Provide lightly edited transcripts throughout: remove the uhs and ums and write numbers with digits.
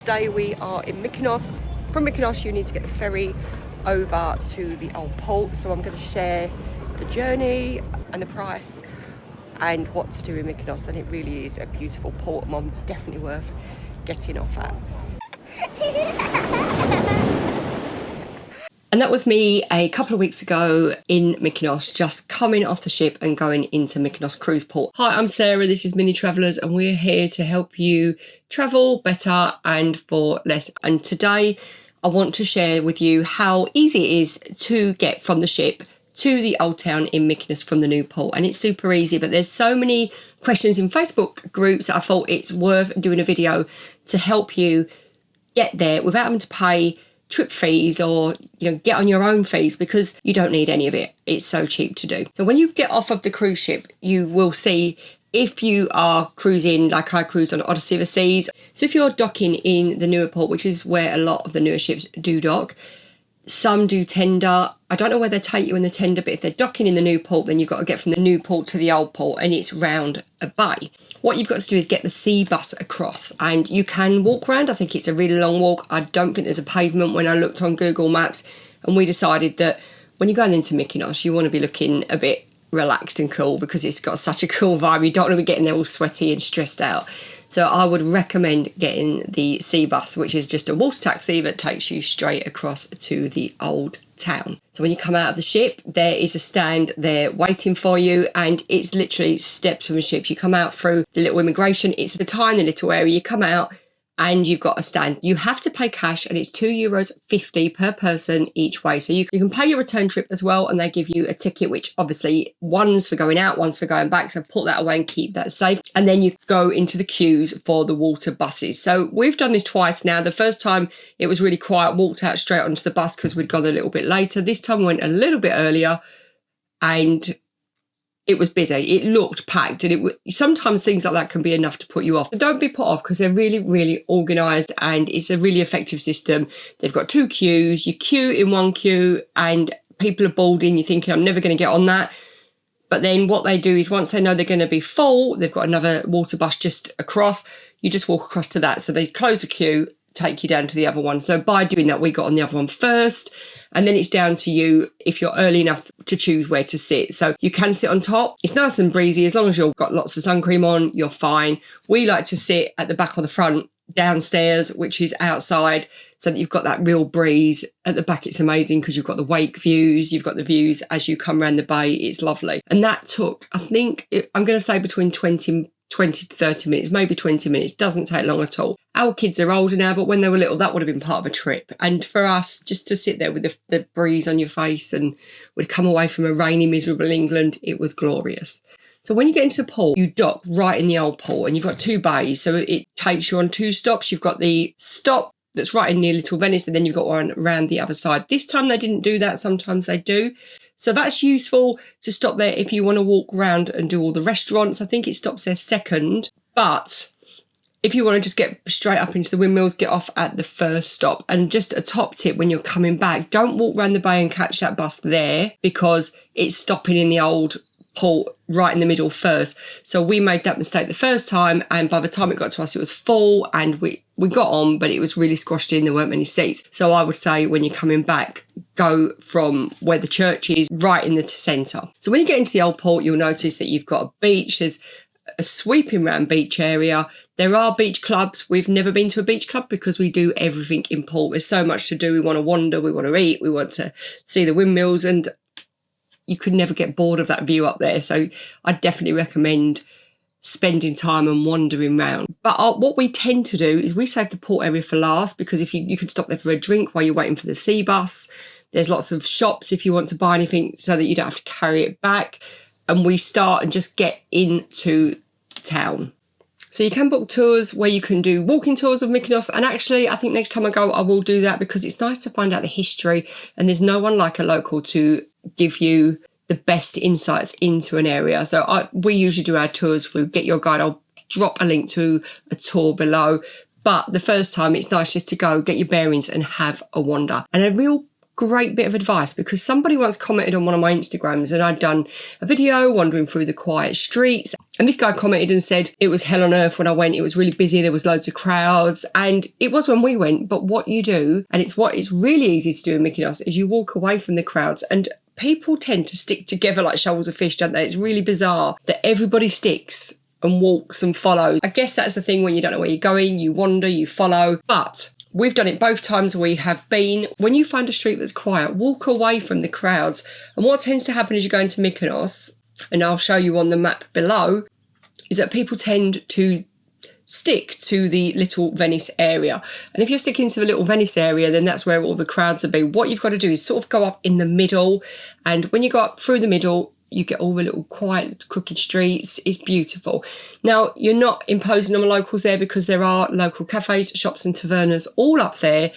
Today we are in Mykonos. From Mykonos you need to get the ferry over to the old port, so I'm going to share the journey and the price and what to do in Mykonos, and it really is a beautiful port and definitely worth getting off at. And that was me a couple of weeks ago in Mykonos, just coming off the ship and going into Mykonos cruise port. Hi, I'm Sarah, this is Mini Travellers, and we're here to help you travel better and for less. And today I want to share with you how easy it is to get from the ship to the old town in Mykonos from the new port. And it's super easy, but there's so many questions in Facebook groups that I thought it's worth doing a video to help you get there without having to pay trip fees or get on your own fees, because you don't need any of it. It's so cheap to do. So when you get off of the cruise ship, you will see if you are cruising like I cruise on Odyssey of the Seas. So if you're docking in the newer port, which is where a lot of the newer ships do dock, some do tender. I don't know where they take you in the tender, but if they're docking in the new port, then you've got to get from the new port to the old port, and it's round a bay. What you've got to do is get the sea bus across, and you can walk around. I think it's a really long walk. I don't think there's a pavement when I looked on Google Maps, and we decided that when you're going into Mykonos, you want to be looking a bit relaxed and cool because it's got such a cool vibe. You don't want to be getting there all sweaty and stressed out. So I would recommend getting the sea bus, which is just a water taxi that takes you straight across to the old town. So when you come out of the ship, there is a stand there waiting for you, and it's literally steps from the ship. You come out through the little immigration, it's a tiny little area. You come out and you've got a stand. You have to pay cash, and it's €2.50 per person each way. So you can pay your return trip as well, and they give you a ticket, which obviously one's for going out, one's for going back. So put that away and keep that safe. And then you go into the queues for the water buses. So we've done this twice now. The first time it was really quiet, walked out straight onto the bus because we'd gone a little bit later. This time we went a little bit earlier and it was busy. It looked packed, and sometimes things like that can be enough to put you off. So don't be put off, because they're really, really organised, and it's a really effective system. They've got two queues. You queue in one queue and people are boarding. You're thinking, I'm never going to get on that. But then what they do is once they know they're going to be full, they've got another water bus just across. You just walk across to that. So they close the queue, take you down to the other one. So by doing that, we got on the other one first, and then it's down to you if you're early enough to choose where to sit. So you can sit on top. It's nice and breezy. As long as you've got lots of sun cream on, you're fine. We like to sit at the back or the front downstairs, which is outside, so that you've got that real breeze. At the back, it's amazing because you've got the wake views, you've got the views as you come around the bay. It's lovely. And that took, I think, I'm going to say between 20 to 30 minutes, maybe 20 minutes. Doesn't take long at all. Our kids are older now, but when they were little, that would have been part of a trip. And for us, just to sit there with the breeze on your face, and we'd come away from a rainy, miserable England, it was glorious. So when you get into the port, you dock right in the old port, and you've got two bays. So it takes you on two stops. You've got the stop that's right in near Little Venice, and then you've got one around the other side. This time they didn't do that. Sometimes they do. So that's useful to stop there if you want to walk around and do all the restaurants. I think it stops there second. But if you want to just get straight up into the windmills, get off at the first stop. And just a top tip when you're coming back, don't walk around the bay and catch that bus there, because it's stopping in the old port right in the middle first. So we made that mistake the first time, and by the time it got to us, it was full, and we got on, but it was really squashed in. There weren't many seats. So I would say when you're coming back, go from where the church is right in the centre. So when you get into the old port, you'll notice that you've got a beach. There's a sweeping round beach area. There are beach clubs. We've never been to a beach club because we do everything in port. There's so much to do. We want to wander, we want to eat, we want to see the windmills, and you could never get bored of that view up there. So I definitely recommend spending time and wandering around. But what we tend to do is we save the port area for last, because if you can stop there for a drink while you're waiting for the sea bus. There's lots of shops if you want to buy anything, so that you don't have to carry it back. And we start and just get into town. So you can book tours where you can do walking tours of Mykonos. And actually, I think next time I go, I will do that, because it's nice to find out the history, and there's no one like a local to give you the best insights into an area. So we usually do our tours through Get Your Guide. I'll drop a link to a tour below. But the first time, it's nice just to go, get your bearings and have a wander. And a real great bit of advice, because somebody once commented on one of my Instagrams and I'd done a video wandering through the quiet streets. And this guy commented and said, it was hell on earth when I went. It was really busy. There was loads of crowds. And it was when we went. But what you do, and it's really easy to do in Mykonos, is you walk away from the crowds, and people tend to stick together like shoals of fish, don't they? It's really bizarre that everybody sticks and walks and follows. I guess that's the thing when you don't know where you're going. You wander, you follow. But we've done it both times we have been. When you find a street that's quiet, walk away from the crowds. And what tends to happen as you go into Mykonos, and I'll show you on the map below, is that people tend to stick to the Little Venice area. And if you're sticking to the Little Venice area, then that's where all the crowds will be. What you've got to do is sort of go up in the middle. And when you go up through the middle, you get all the little quiet, crooked streets. It's beautiful. Now, you're not imposing on the locals there, because there are local cafes, shops and tavernas all up there.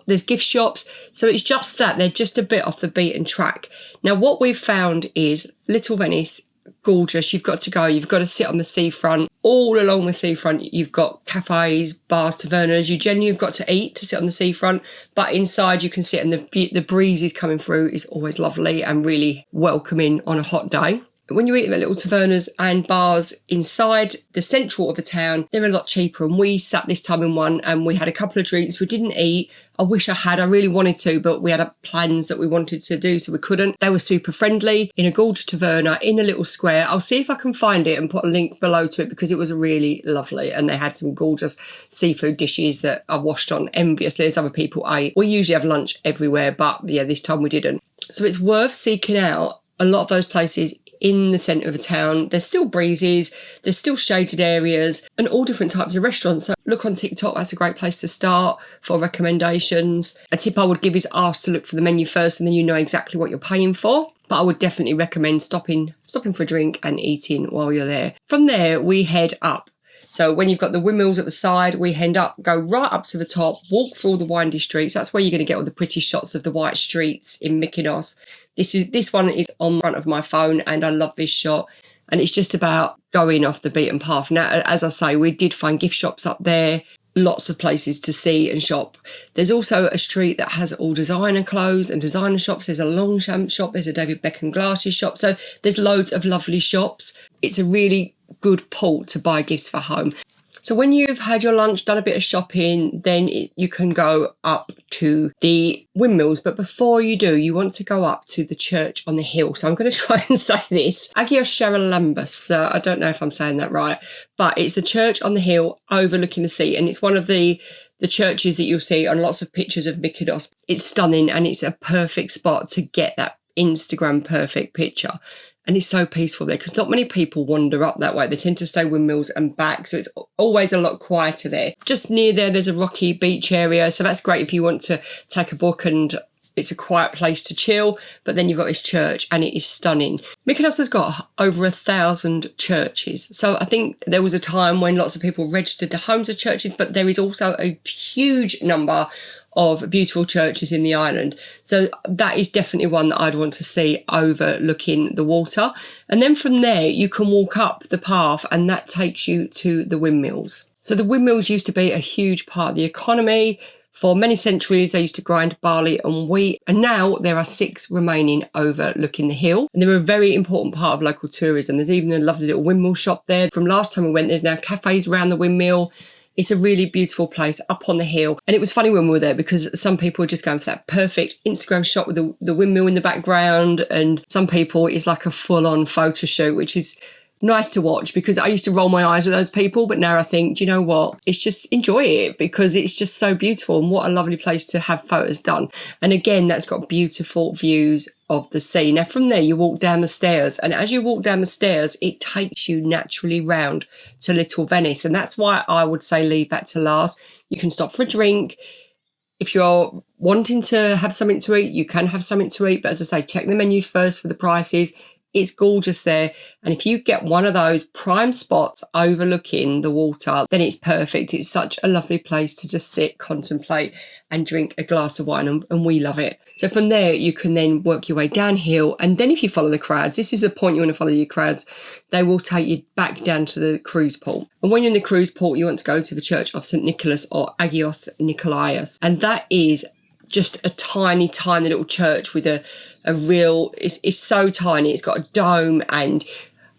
There's gift shops. So it's just that they're just a bit off the beaten track. Now, what we've found is Little Venice, gorgeous. You've got to sit on the seafront. All along the seafront, you've got cafes, bars, tavernas. You generally have got to eat to sit on the seafront, but inside you can sit, and the breeze is coming through. It's always lovely and really welcoming on a hot day. When you eat at the little tavernas and bars inside the central of the town, they're a lot cheaper. And we sat this time in one, and we had a couple of drinks. We didn't eat. I wish I really wanted to, but we had plans that we wanted to do, so we couldn't. They were super friendly in a gorgeous taverna in a little square. I'll see if I can find it and put a link below to it, because it was really lovely. And they had some gorgeous seafood dishes that I washed on enviously as other people ate. We usually have lunch everywhere, but yeah, this time we didn't. So it's worth seeking out a lot of those places in the centre of the town. There's still breezes, there's still shaded areas, and all different types of restaurants. So look on TikTok, that's a great place to start for recommendations. A tip I would give is ask to look for the menu first, and then you know exactly what you're paying for. But I would definitely recommend stopping for a drink and eating while you're there. From there, we head up. So when you've got the windmills at the side, we go right up to the top, walk through all the windy streets. That's where you're going to get all the pretty shots of the white streets in Mykonos. This one is on front of my phone, and I love this shot. And it's just about going off the beaten path. Now, as I say, we did find gift shops up there, lots of places to see and shop. There's also a street that has all designer clothes and designer shops. There's a Longchamp shop. There's a David Beckham glasses shop. So there's loads of lovely shops. It's a really good port to buy gifts for home. So when you've had your lunch, done a bit of shopping, then you can go up to the windmills. But before you do, you want to go up to the church on the hill. So I'm going to try and say this. Agios Charalambos. I don't know if I'm saying that right, but it's the church on the hill overlooking the sea. And it's one of the churches that you'll see on lots of pictures of Mykonos. It's stunning, and it's a perfect spot to get that Instagram perfect picture. And it's so peaceful there, because not many people wander up that way. They tend to stay windmills and back, so it's always a lot quieter there. Just near there's a rocky beach area, so that's great if you want to take a book and it's a quiet place to chill. But then you've got this church, and it is stunning. Mykonos has got over 1,000 churches. So I think there was a time when lots of people registered their homes as churches, but there is also a huge number of beautiful churches in the island. So that is definitely one that I'd want to see overlooking the water. And then from there, you can walk up the path, and that takes you to the windmills. So the windmills used to be a huge part of the economy. For many centuries, they used to grind barley and wheat, and now there are 6 remaining overlooking the hill. And they're a very important part of local tourism. There's even a lovely little windmill shop there. From last time we went, there's now cafes around the windmill. It's a really beautiful place up on the hill. And it was funny when we were there, because some people were just going for that perfect Instagram shot with the windmill in the background. And some people, it's like a full-on photo shoot, which is nice to watch, because I used to roll my eyes with those people, but now I think, do you know what? It's just enjoy it, because it's just so beautiful, and what a lovely place to have photos done. And again, that's got beautiful views of the sea. Now from there, you walk down the stairs, and as you walk down the stairs, it takes you naturally round to Little Venice. And that's why I would say leave that to last. You can stop for a drink. If you're wanting to have something to eat, you can have something to eat. But as I say, check the menus first for the prices. It's gorgeous there. And if you get one of those prime spots overlooking the water, then it's perfect. It's such a lovely place to just sit, contemplate and drink a glass of wine. And we love it. So from there, you can then work your way downhill. And then if you follow the crowds, this is the point you want to follow your crowds, they will take you back down to the cruise port. And when you're in the cruise port, you want to go to the Church of St. Nicholas, or Agios Nikolaos. And that is just a tiny, tiny little church with a real, it's so tiny. It's got a dome, and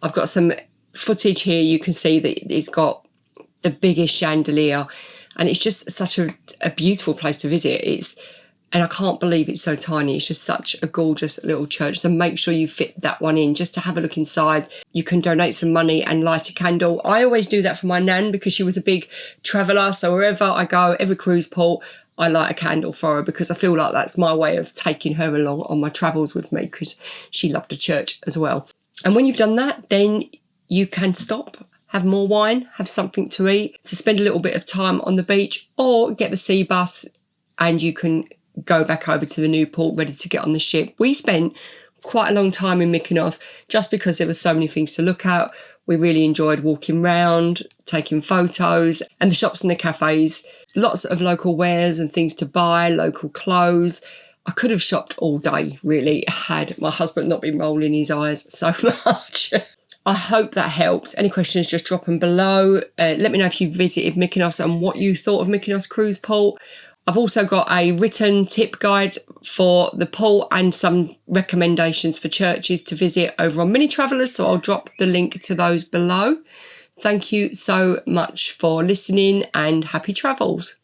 I've got some footage here. You can see that it's got the biggest chandelier, and it's just such a beautiful place to visit. And I can't believe it's so tiny. It's just such a gorgeous little church. So make sure you fit that one in just to have a look inside. You can donate some money and light a candle. I always do that for my nan because she was a big traveller. So wherever I go, every cruise port, I light a candle for her because I feel like that's my way of taking her along on my travels with me, because she loved the church as well. And when you've done that, then you can stop, have more wine, have something to eat, to spend a little bit of time on the beach, or get the sea bus and you can go back over to the new port ready to get on the ship. We spent quite a long time in Mykonos just because there were so many things to look at. We really enjoyed walking around, taking photos, and the shops and the cafes. Lots of local wares and things to buy, local clothes. I could have shopped all day, really, had my husband not been rolling his eyes so much. I hope that helps. Any questions, just drop them below. Let me know if you visited Mykonos and what you thought of Mykonos Cruise Port. I've also got a written tip guide for the port and some recommendations for churches to visit over on Mini Travellers, so I'll drop the link to those below. Thank you so much for listening, and happy travels.